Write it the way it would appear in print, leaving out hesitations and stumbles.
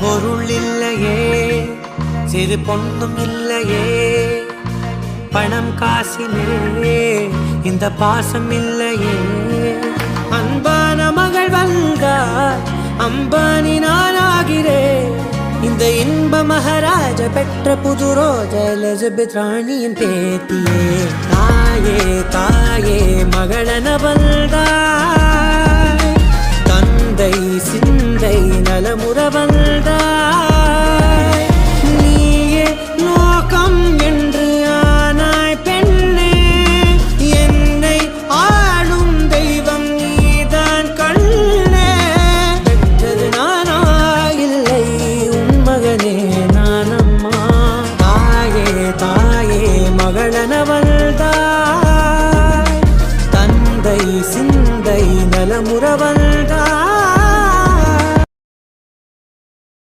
பொருள் இல்லையே, சிறு பொண்ணும் இல்லையே, பணம் காசிலே இந்த பாசம் இல்லையே. அன்பான மகள் வந்தார், அம்பானி நானாகிறேன். இந்த இன்ப மகாராஜ பெற்ற புது ரோஜா எலிசபெத் ராணியின் பேத்தியே. தாயே தாயே மகளன வந்தாய், தந்தை சிந்தை நலமுற வந்தாய்.